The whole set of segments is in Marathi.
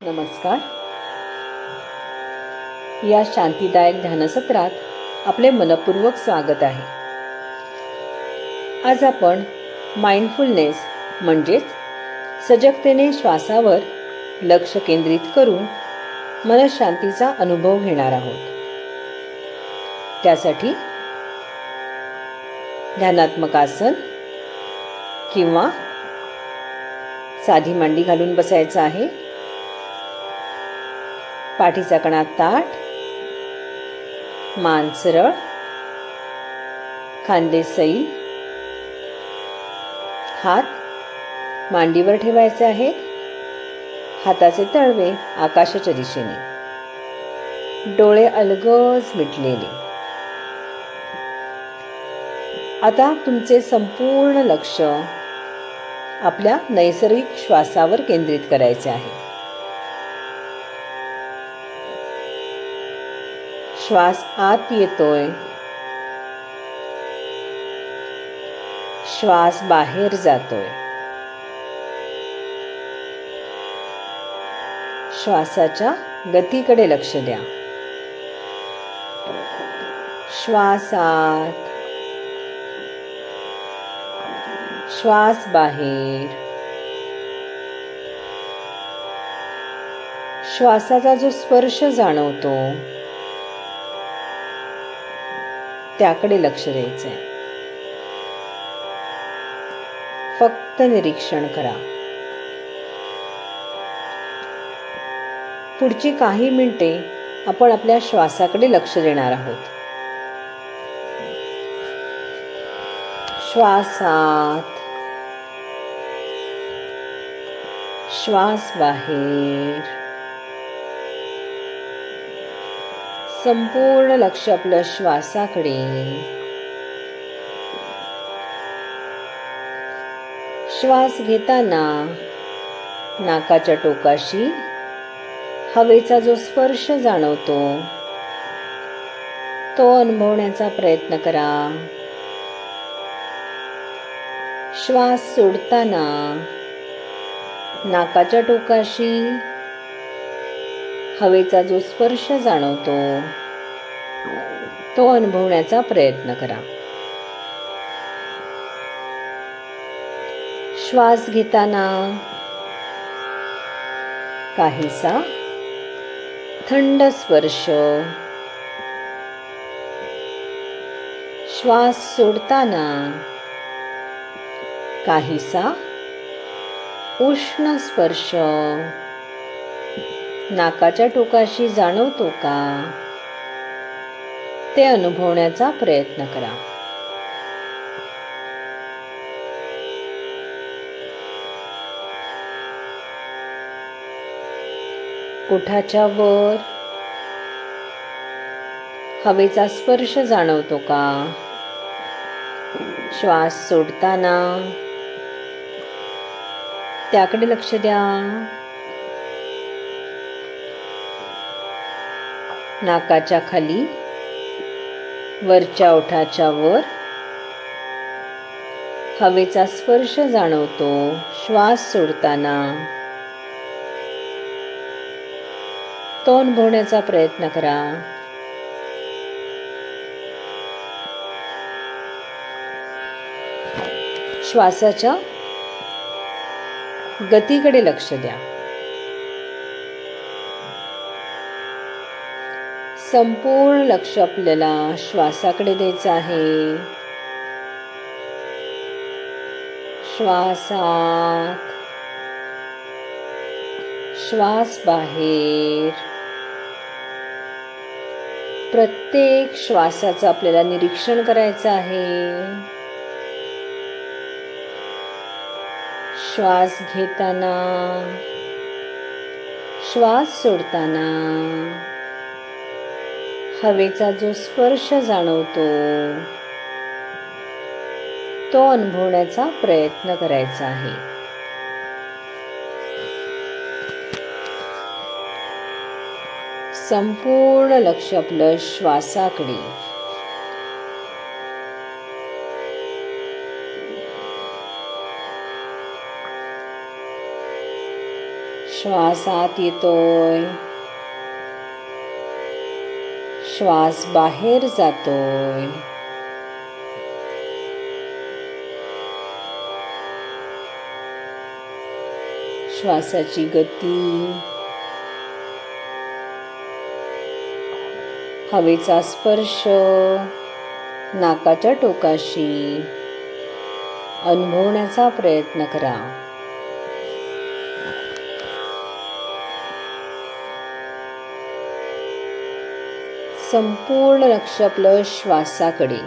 नमस्कार. या शांतीदायक ध्यानसत्रात आपले मनपूर्वक स्वागत आहे. आज आपण माइंडफुलनेस म्हणजेच सजगतेने श्वासावर लक्ष केंद्रित करून मनशांतीचा अनुभव घेणार आहोत. त्यासाठी ध्यानात्मक आसन किंवा साधी मांडी घालून बसायचं आहे. पाठीचा कणा ताठ, मान सरळ, खांदे सैल, हात मांडीवर ठेवायचे आहेत. हाताचे तळवे आकाशाच्या दिशेने, डोळे अलगद मिटलेले. आता तुमचे संपूर्ण लक्ष आपल्या नैसर्गिक श्वासावर केंद्रित करायचे आहे. श्वास आत येतोय, श्वास बाहेर जातोय. श्वासाच्या गतीकडे लक्ष द्या. श्वास आत, श्वास बाहेर. श्वासाचा जो स्पर्श जाणवतो त्याकडे लक्ष द्यायचंय. फक्त निरीक्षण करा. पुढची काही मिनिटे आपण आपल्या श्वासाकडे लक्ष देणार आहोत. श्वास आत, श्वास बाहेर. संपूर्ण लक्ष आपलं श्वासाकडे. श्वास घेताना नाकाच्या टोकाशी हवेचा जो स्पर्श जाणवतो तो अनुभवण्याचा प्रयत्न करा. श्वास सोडताना नाकाच्या टोकाशी हवेचा जो स्पर्श जाणवतो तो अनुभवण्याचा प्रयत्न करा. श्वास घेताना काहीसा थंड स्पर्श, श्वास सोडताना काहीसा उष्ण स्पर्श नाकाच्या टोकाशी जाणवतो का ते अनुभवण्याचा प्रयत्न करा. ओठाच्या वर हवेचा स्पर्श जाणवतो का? श्वास सोडताना त्याकडे लक्ष द्या. नाकाच्या खाली वरच्या ओठाच्या वर हवेचा स्पर्श जाणवतो. श्वास सोडताना तो अनुभवण्याचा प्रयत्न करा. श्वासाच्या गतीकडे लक्ष द्या. संपूर्ण लक्ष आपल्याला श्वासाकडे द्यायचं आहे. श्वास आत, श्वास बाहेर. प्रत्येक श्वासाचं आपल्याला निरीक्षण करायचं आहे. श्वास घेताना, श्वास सोडताना हवेचा जो स्पर्श जाणवतो तो अनुभवण्याचा प्रयत्न करायचा आहे. संपूर्ण लक्ष आपलं श्वासाकडे. श्वास आत येतोय, श्वास बाहेर जातोय. श्वासाची गती, हवेचा स्पर्श नाकाच्या टोकाशी अनुभवण्याचा प्रयत्न करा. संपूर्ण लक्ष आपलं श्वासाकडे.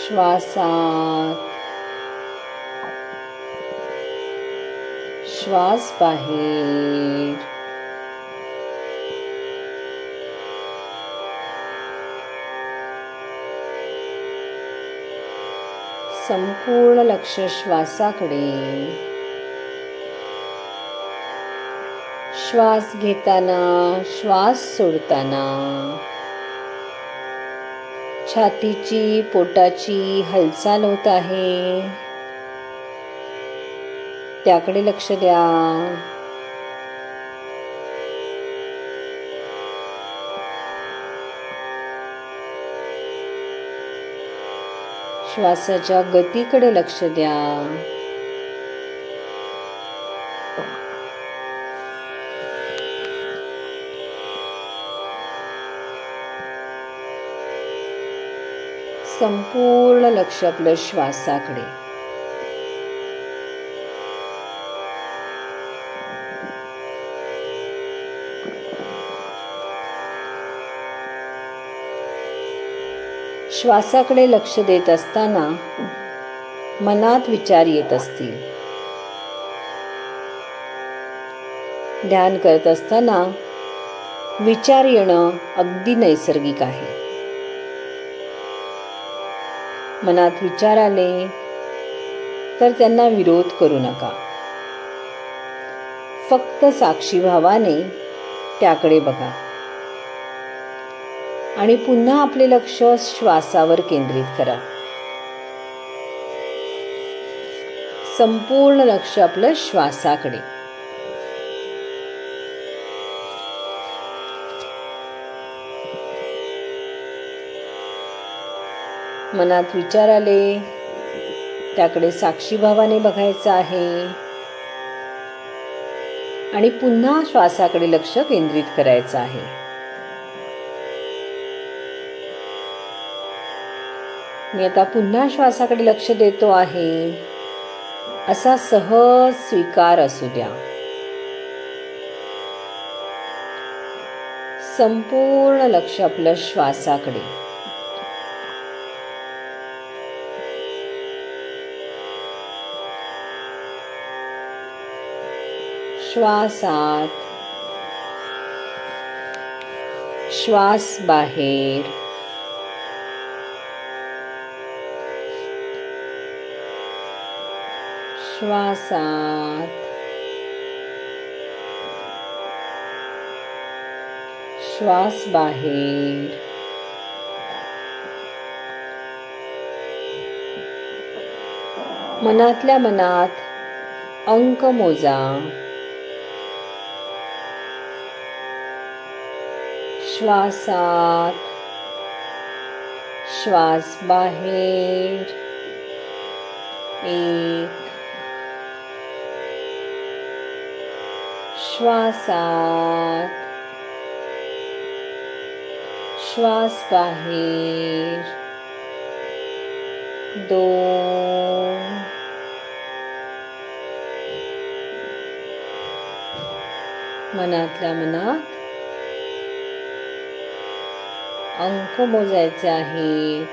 श्वासात, श्वास बाहेर. संपूर्ण लक्ष श्वासाकडे. श्वास घेताना, श्वास सोडताना छातीची, पोटाची हालचाल होत आहे, त्याकडे लक्ष द्या. श्वासाच्या गतीकडे लक्ष द्या. संपूर्ण लक्ष आपलं श्वासाकडे. श्वासाकडे लक्ष देत असताना मनात विचार येत असतील. ध्यान करत असताना विचार येणं अगदी नैसर्गिक आहे. मनात विचार आले तर त्यांना विरोध करू नका. फक्त साक्षीभावाने त्याकडे बघा आणि पुन्हा आपले लक्ष श्वासावर केंद्रित करा. संपूर्ण लक्ष आपलं श्वासाकडे. मनात विचार आले त्याकडे साक्षीभावाने बघायचं आहे आणि पुन्हा श्वासाकडे लक्ष केंद्रित करायचं आहे. मी आता पुन्हा श्वासाकडे लक्ष देतो आहे असा सहज स्वीकार असू द्या. संपूर्ण लक्ष आपलं श्वासाकडे. श्वास आत, श्वास बाहेर. श्वास आत, श्वास बाहेर. मनातल्या मनात अंक मोजा. श्वास आत, श्वास बाहेर. 1. श्वास आत, श्वास बाहेर. 2. मनातल्या मनात अंक मोजायचे आहेत.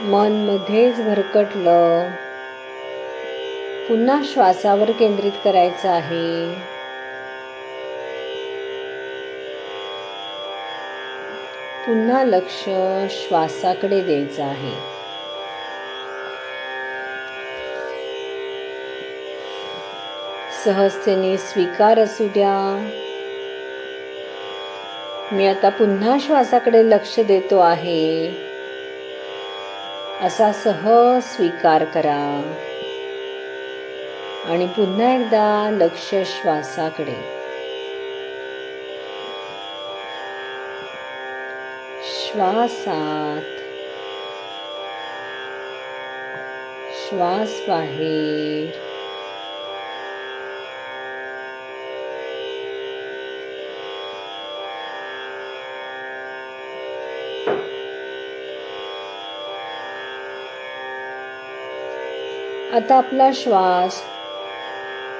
मन मध्येच भरकटलं. पुन्हा श्वासावर केंद्रित करायचं आहे. पुन्हा लक्ष श्वासाकडे द्यायचं आहे. सहजतेने स्वीकार असू द्या. मी आता पुन्हा श्वासाकडे लक्ष देतो आहे, असा सहज स्वीकार करा. आणि पुन्हा एकदा लक्ष श्वासाकडे. श्वासात, श्वास बाहेर. आता आपला श्वास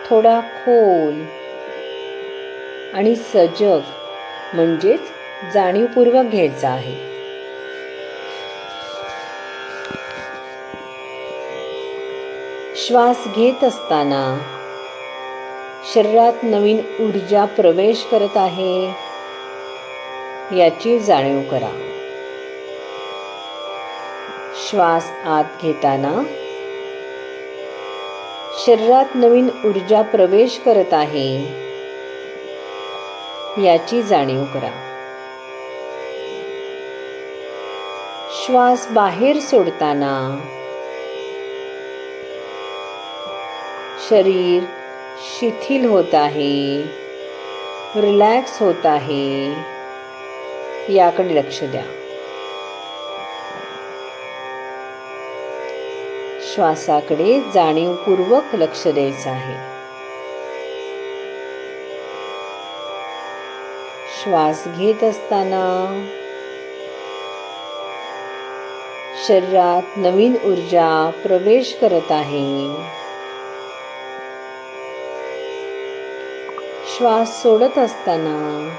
थोडा खोल आणि सजग म्हणजेच जाणीवपूर्वक घ्यायचा आहे. श्वास घेत असताना शरीरात नवीन ऊर्जा प्रवेश करत आहे याची जाणीव करा. श्वास आत घेताना शरीरात नवीन ऊर्जा प्रवेश करत आहे याची जाणीव करा. श्वास बाहेर सोडताना शरीर शिथिल होत आहे, रिलॅक्स होत आहे याकडे लक्ष द्या. श्वासाकडे जाणीवपूर्वक लक्ष द्यायचं आहे. श्वास घेत असताना शरीरात नवीन ऊर्जा प्रवेश करत आहे. श्वास सोडत असताना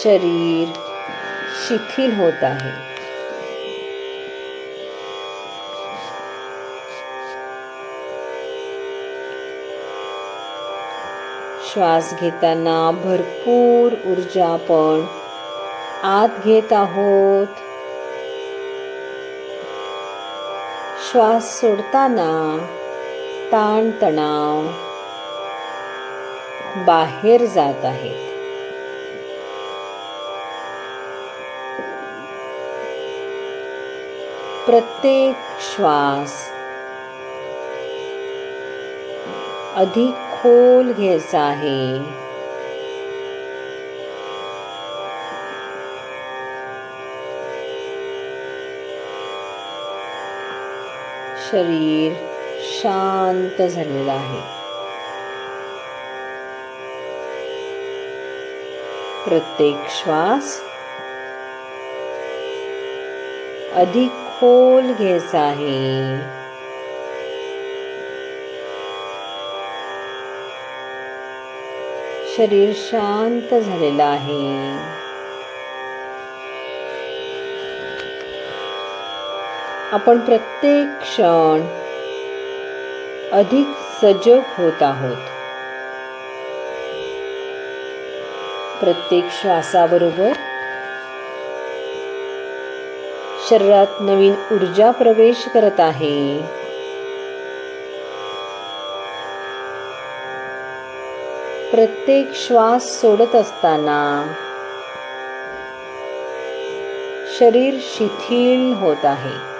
शरीर शिथिल होत आहे. श्वास घेताना भरपूर ऊर्जा आपण आत घेत आहोत. श्वास सोडताना ताणतणाव बाहेर जात आहेत. प्रत्येक श्वास अधिक खोल घ्यायचा आहे. शरीर शांत झालेलं आहे. प्रत्येक श्वास अधिक खोल घ्यायचा आहे. शरीर शांत झालेलं आहे. आपण प्रत्येक क्षण अधिक सजग होत आहोत. प्रत्येक श्वासाबरोबर शरीरात नवीन ऊर्जा प्रवेश करत आहे. प्रत्येक श्वास सोडत असताना शरीर शिथिल होत आहे.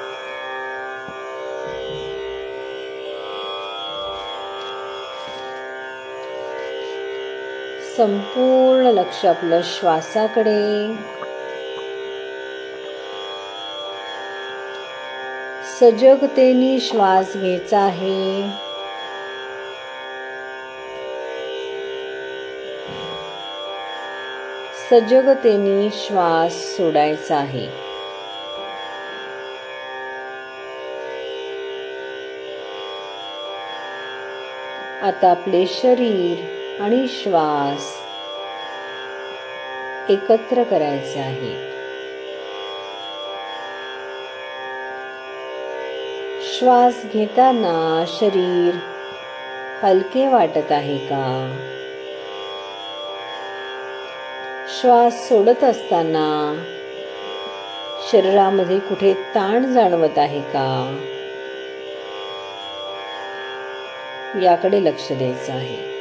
संपूर्ण लक्ष आपलं श्वासाकडे. सजगतेने श्वास घ्यायचा आहे. सजगतेने श्वास सोडायचा आहे. आता आपले शरीर आणि श्वास एकत्र करायचे आहे. श्वास घेताना शरीर हलके वाटत आहे का? श्वास सोडत असताना शरीरामध्ये कुठे ताण जाणवत आहे का? याकडे लक्ष द्यायचं आहे.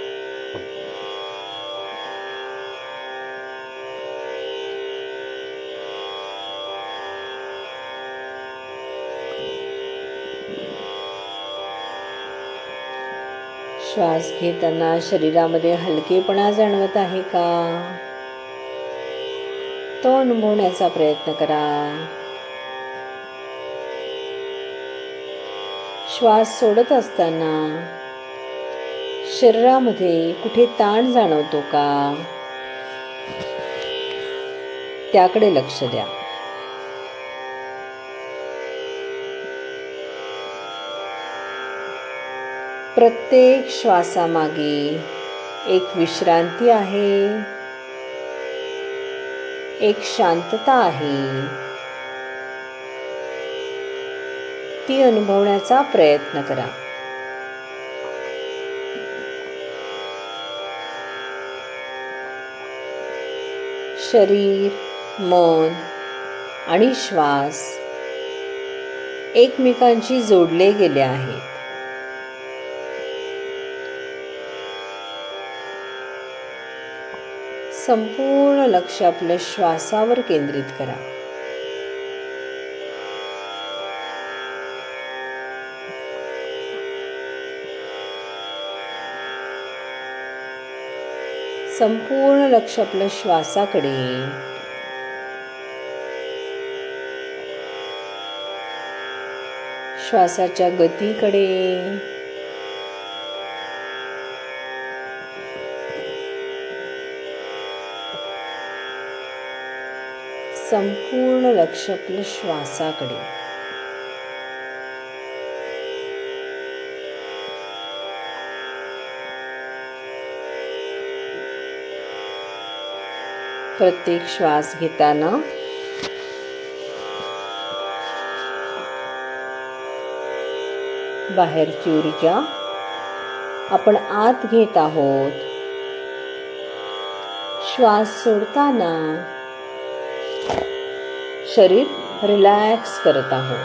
श्वास घेताना शरीरामध्ये हलकेपणा जाणवत आहे का, तो अनुभवण्याचा प्रयत्न करा. श्वास सोडत असताना शरीरामध्ये कुठे ताण जाणवतो का, त्याकडे लक्ष द्या. प्रत्येक श्वासामागे एक विश्रांती आहे, एक शांतता आहे. ती अनुभवण्याचा प्रयत्न करा. शरीर, मन आणि श्वास एकमेकांशी जोडले गेले आहेत. संपूर्ण लक्ष आपल्या श्वासावर केंद्रित करा. संपूर्ण लक्ष आपल्या श्वासाकडे. श्वासाच्या गतीकडे. संपूर्ण लक्ष आपल्या श्वासाकडे. प्रत्येक श्वास घेताना बाहेरची ऊर्जा आपण आत घेत आहोत. श्वास सोडताना शरीर रिलॅक्स करत आहोत.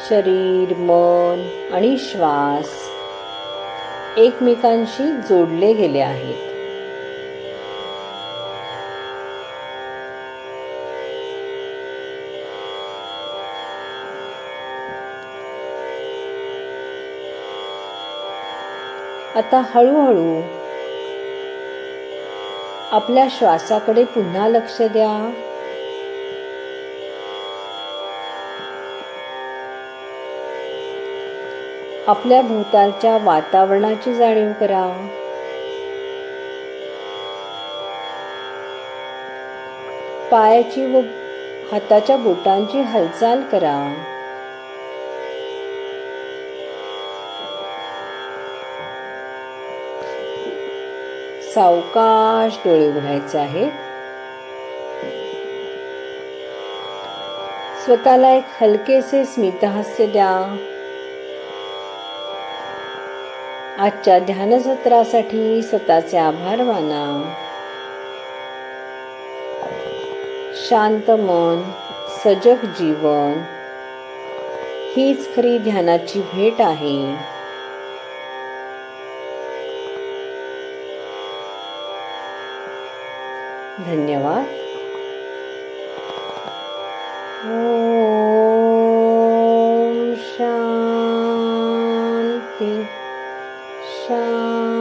शरीर, मन आणि श्वास एकमेकांशी जोडले गेले आहेत. आता हळूहळू आपल्या श्वासाकडे पुन्हा लक्ष द्या. आपल्या भोवतालच्या वातावरणाची जाणीव करा. पायाची व हाताच्या बोटांची हालचाल करा. सावकाश डोळे उघडायचे आहेत. स्वतःला एक हलकेसे स्मितहास्य द्या. आजच्या ध्यान सत्रासाठी स्वतःचे आभार माना. शांत मन, सजग जीवन हीच खरी ध्यानाची भेट आहे. धन्यवाद. ओम शांती शांती.